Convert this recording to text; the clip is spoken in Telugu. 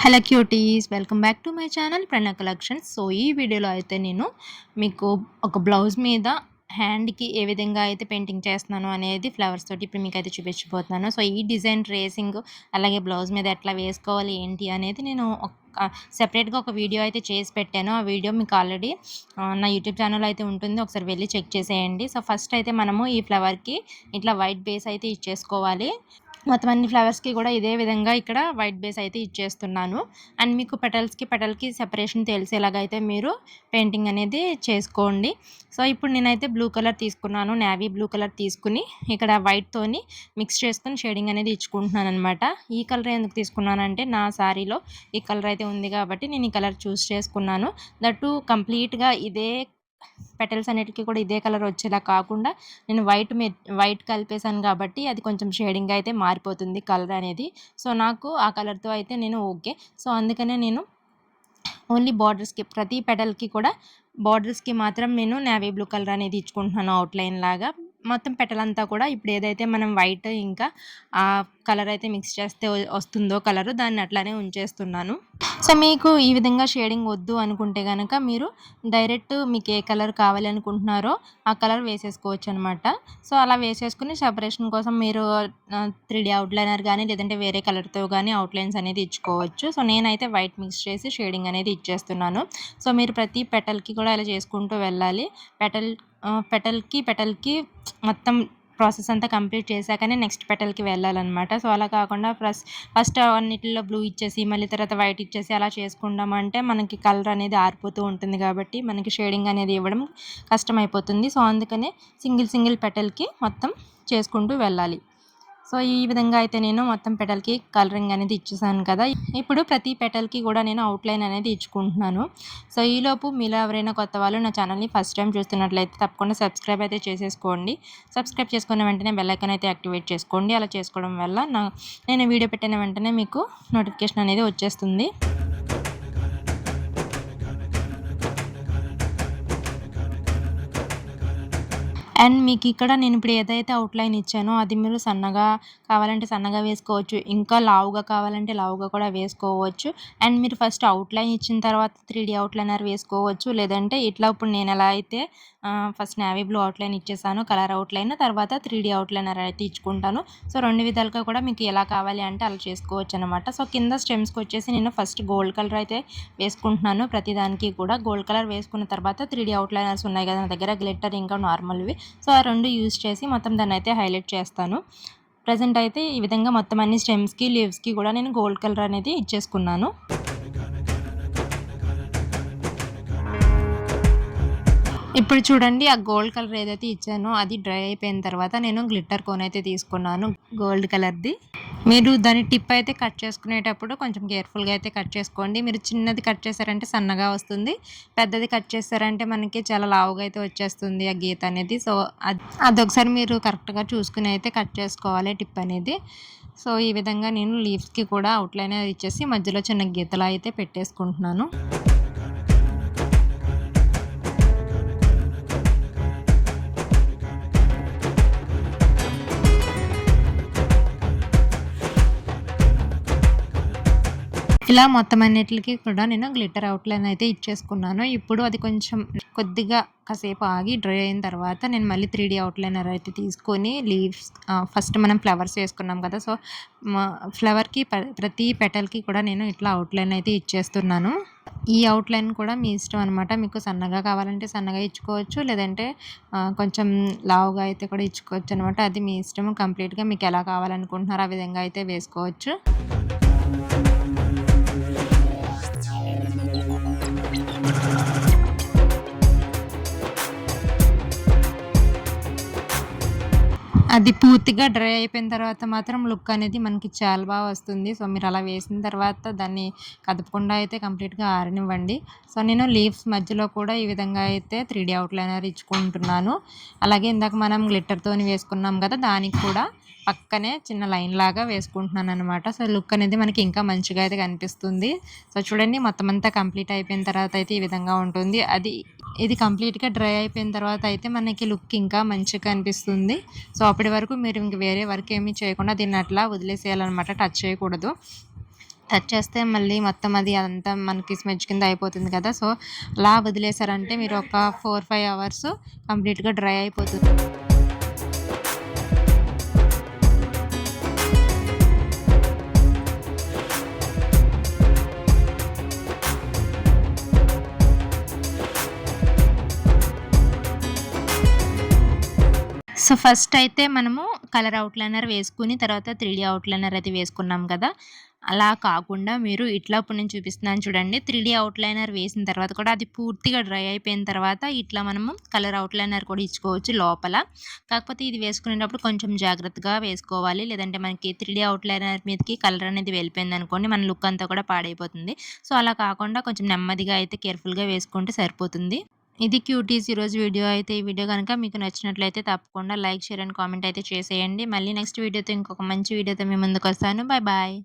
Hello cuties, welcome back to my channel Pranaya collections. So ఈ వీడియోలో అయితే నేను మీకు ఒక బ్లౌజ్ మీద హ్యాండ్కి ఏ విధంగా అయితే పెయింటింగ్ చేస్తున్నాను అనేది ఫ్లవర్స్ తోటి ఇప్పుడు మీకు అయితే చూపించబోతున్నాను. సో ఈ డిజైన్ ట్రేసింగ్ అలాగే బ్లౌజ్ మీద ఎట్లా వేసుకోవాలి ఏంటి అనేది నేను సెపరేట్గా ఒక వీడియో అయితే చేసి పెట్టాను. ఆ వీడియో మీకు ఆల్రెడీ నా యూట్యూబ్ ఛానల్ అయితే ఉంటుంది, ఒకసారి వెళ్ళి చెక్ చేసేయండి. సో ఫస్ట్ అయితే మనము ఈ ఫ్లవర్కి ఇట్లా వైట్ బేస్ అయితే ఇచ్చేసుకోవాలి. మొత్తం అన్ని ఫ్లవర్స్కి కూడా ఇదే విధంగా ఇక్కడ వైట్ బేస్ అయితే ఇచ్చేస్తున్నాను. అండ్ మీకు పెటల్కి సెపరేషన్ తెలిసేలాగా అయితే మీరు పెయింటింగ్ అనేది చేసుకోండి. సో ఇప్పుడు నేనైతే బ్లూ కలర్ తీసుకున్నాను, నేవీ బ్లూ కలర్ తీసుకుని ఇక్కడ వైట్తోని మిక్స్ చేసుకుని షేడింగ్ అనేది ఇచ్చుకుంటున్నాను అనమాట. ఈ కలర్ ఎందుకు తీసుకున్నానంటే నా శారీలో ఈ కలర్ అయితే ఉంది కాబట్టి నేను ఈ కలర్ చూస్ చేసుకున్నాను. దట్టు కంప్లీట్గా ఇదే పెటల్స్ అన్నిటికీ కూడా ఇదే కలర్ వచ్చేలా కాకుండా నేను వైట్ కలిపేసాను కాబట్టి అది కొంచెం షేడింగ్ అయితే మారిపోతుంది కలర్ అనేది. సో నాకు ఆ కలర్తో అయితే నేను ఓకే. సో అందుకనే నేను ఓన్లీ బార్డర్స్కి ప్రతి పెటల్కి కూడా బార్డర్స్కి మాత్రం నేను నేవీ బ్లూ కలర్ అనేది ఇచ్చుకుంటున్నాను అవుట్లైన్ లాగా. మొత్తం పెటలంతా కూడా ఇప్పుడు ఏదైతే మనం వైట్ ఇంకా ఆ కలర్ అయితే మిక్స్ చేస్తే వస్తుందో కలరు, దాన్ని అట్లానే ఉంచేస్తున్నాను. సో మీకు ఈ విధంగా షేడింగ్ వద్దు అనుకుంటే కనుక మీరు డైరెక్ట్ మీకు ఏ కలర్ కావాలి అనుకుంటున్నారో ఆ కలర్ వేసేసుకోవచ్చు అనమాట. సో అలా వేసేసుకుని సెపరేషన్ కోసం మీరు 3D అవుట్లైనర్ కానీ లేదంటే వేరే కలర్తో కానీ అవుట్లైన్స్ అనేది ఇచ్చుకోవచ్చు. సో నేనైతే వైట్ మిక్స్ చేసి షేడింగ్ అనేది ఇచ్చేస్తున్నాను. సో మీరు ప్రతి పెటల్కి కూడా ఇలా చేసుకుంటూ వెళ్ళాలి. పెటల్కి మొత్తం ప్రాసెస్ అంతా కంప్లీట్ చేశాకనే నెక్స్ట్ పెటల్కి వెళ్ళాలన్నమాట. సో అలా కాకుండా ఫస్ట్ అన్నిటిలో బ్లూ ఇచ్చేసి మళ్ళీ తర్వాత వైట్ ఇచ్చేసి అలా చేసుకుంటామంటే మనకి కలర్ అనేది ఆరిపోతూ ఉంటుంది కాబట్టి మనకి షేడింగ్ అనేది ఇవ్వడం కష్టమైపోతుంది. సో అందుకనే సింగిల్ పెటల్కి మొత్తం చేసుకుంటూ వెళ్ళాలి. సో ఈ విధంగా అయితే నేను మొత్తం పెటల్కి కలరింగ్ అనేది ఇచ్చేసాను కదా. ఇప్పుడు ప్రతి పెటల్కి కూడా నేను అవుట్లైన్ అనేది ఇచ్చుకుంటున్నాను. సో ఈలోపు మీలో ఎవరైనా కొత్త వాళ్ళు నా ఛానల్ని ఫస్ట్ టైం చూస్తున్నట్లయితే తప్పకుండా సబ్స్క్రైబ్ అయితే చేసేసుకోండి. సబ్స్క్రైబ్ చేసుకున్న వెంటనే బెల్ ఐకాన్ అయితే యాక్టివేట్ చేసుకోండి. అలా చేసుకోవడం వల్ల నేను వీడియో పెట్టిన వెంటనే మీకు నోటిఫికేషన్ అనేది వచ్చేస్తుంది. అండ్ మీకు ఇక్కడ నేను ఇప్పుడు ఏదైతే అవుట్లైన్ ఇచ్చానో అది మీరు సన్నగా కావాలంటే సన్నగా వేసుకోవచ్చు, ఇంకా లావుగా కావాలంటే లావుగా కూడా వేసుకోవచ్చు. అండ్ మీరు ఫస్ట్ అవుట్లైన్ ఇచ్చిన తర్వాత 3D అవుట్లైనర్ వేసుకోవచ్చు. లేదంటే ఇట్లా ఇప్పుడు నేను ఎలా అయితే ఫస్ట్ నేవీ బ్లూ అవుట్లైన్ ఇచ్చేసాను కలర్ అవుట్లైన్, తర్వాత 3D అవుట్లైనర్ అయితే ఇచ్చుకుంటాను. సో రెండు విధాలుగా కూడా మీకు ఎలా కావాలి అంటే అలా చేసుకోవచ్చు అనమాట. సో కింద స్టెమ్స్కి వచ్చేసి నేను ఫస్ట్ గోల్డ్ కలర్ అయితే వేసుకుంటున్నాను. ప్రతిదానికి కూడా గోల్డ్ కలర్ వేసుకున్న తర్వాత 3D అవుట్లైనర్స్ ఉన్నాయి కదా నా దగ్గర, గ్లిట్టర్ ఇంకా నార్మల్వి. సో ఆ రెండు యూజ్ చేసి మొత్తం దాన్ని అయితే హైలైట్ చేస్తాను. ప్రజెంట్ అయితే ఈ విధంగా మొత్తం అన్ని స్టెమ్స్కి లీవ్స్కి కూడా నేను గోల్డ్ కలర్ అనేది ఇచ్చేసుకున్నాను. ఇప్పుడు చూడండి ఆ గోల్డ్ కలర్ ఏదైతే ఇచ్చానో అది డ్రై అయిపోయిన తర్వాత నేను గ్లిట్టర్ కోన్ అయితే తీసుకున్నాను గోల్డ్ కలర్ది. మీరు దాని టిప్ అయితే కట్ చేసుకునేటప్పుడు కొంచెం కేర్ఫుల్గా అయితే కట్ చేసుకోండి. మీరు చిన్నది కట్ చేశారంటే సన్నగా వస్తుంది, పెద్దది కట్ చేశారంటే మనకి చాలా లావుగా అయితే వచ్చేస్తుంది ఆ గీత అనేది. సో అదొకసారి మీరు కరెక్ట్గా చూసుకుని అయితే కట్ చేసుకోవాలి టిప్ అనేది. సో ఈ విధంగా నేను లీవ్స్కి కూడా అవుట్లైన్ ఇచ్చేసి మధ్యలో చిన్న గీతలు అయితే పెట్టేసుకుంటున్నాను. ఇలా మొత్తం అన్నిటికి కూడా నేను గ్లిట్టర్ అవుట్లైన్ అయితే ఇచ్చేసుకున్నాను. ఇప్పుడు అది కొంచెం కొద్దిగా కాసేపు ఆగి డ్రై అయిన తర్వాత నేను మళ్ళీ 3D అవుట్లైనర్ అయితే తీసుకొని లీవ్స్ ఫస్ట్ మనం ఫ్లవర్స్ వేసుకున్నాం కదా. సో ఫ్లవర్కి ప్రతి పెటల్కి కూడా నేను ఇట్లా అవుట్లైన్ అయితే ఇచ్చేస్తున్నాను. ఈ అవుట్లైన్ కూడా మీ ఇష్టం అనమాట. మీకు సన్నగా కావాలంటే సన్నగా ఇచ్చుకోవచ్చు, లేదంటే కొంచెం లావుగా అయితే కూడా ఇచ్చుకోవచ్చు అనమాట. అది మీ ఇష్టం. కంప్లీట్గా మీకు ఎలా కావాలనుకుంటున్నారో ఆ విధంగా అయితే వేసుకోవచ్చు. అది పూర్తిగా డ్రై అయిపోయిన తర్వాత మాత్రం లుక్ అనేది మనకి చాలా బాగా వస్తుంది. సో మీరు అలా వేసిన తర్వాత దాన్ని కదపకుండా అయితే కంప్లీట్గా ఆరనివ్వండి. సో నేను లీవ్స్ మధ్యలో కూడా ఈ విధంగా అయితే 3D అవుట్లైనర్ ఇచ్చుకుంటున్నాను. అలాగే ఇందాక మనం గ్లిట్టర్తో వేసుకున్నాం కదా, దానికి కూడా పక్కనే చిన్న లైన్ లాగా వేసుకుంటున్నాను అనమాట. సో లుక్ అనేది మనకి ఇంకా మంచిగా అయితే కనిపిస్తుంది. సో చూడండి మొత్తం అంతా కంప్లీట్ అయిపోయిన తర్వాత అయితే ఈ విధంగా ఉంటుంది. ఇది కంప్లీట్గా డ్రై అయిపోయిన తర్వాత అయితే మనకి లుక్ ఇంకా మంచిగా అనిపిస్తుంది. సో అప్పటి వరకు మీరు ఇంక వేరే వర్క్ ఏమీ చేయకుండా దీన్ని అట్లా వదిలేసేయాలన్నమాట, టచ్ చేయకూడదు. టచ్ చేస్తే మళ్ళీ మొత్తం అది అంతా మనకి స్మెడ్జ్ కింద అయిపోతుంది కదా! సో, అలా వదిలేసారంటే మీరు ఒక 4, 5 అవర్స్ కంప్లీట్‌గా డ్రై అయిపోతుంది. సో, ఫస్ట్ అయితే మనము కలర్ ఔట్‌లైనర్ వేసుకొని తర్వాత 3డీ ఔట్‌లైనర్ అయితే వేసుకున్నాం కదా! అలా కాకుండా మీరు ఇట్లా ఇప్పుడు నేను చూపిస్తున్నాను చూడండి. 3డీ ఔట్‌లైనర్ వేసిన తర్వాత కూడా అది పూర్తిగా డ్రై అయిపోయిన తర్వాత ఇట్లా మనము కలర్ ఔట్‌లైనర్ కూడా ఇచ్చుకోవచ్చు లోపల. కాకపోతే ఇది వేసుకునేటప్పుడు కొంచెం జాగ్రత్తగా వేసుకోవాలి. లేదంటే మనకి 3డీ ఔట్‌లైనర్ మీదకి కలర్ అనేది వెళ్ళిపోయిందనుకోండి మన లుక్ అంతా కూడా పాడైపోతుంది. సో, అలా కాకుండా కొంచెం నెమ్మదిగా అయితే కేర్‌ఫుల్‌గా వేసుకుంటే సరిపోతుంది. ఇది క్యూటీస్ ఈరోజు వీడియో అయితే. ఈ వీడియో గనుక మీకు నచ్చినట్లయితే తప్పకుండా లైక్, షేర్ అండ్ కామెంట్ అయితే చేసేయండి. మళ్ళీ నెక్స్ట్ వీడియోతో ఇంకొక మంచి వీడియోతో మీ ముందుకొస్తాను. Bye bye.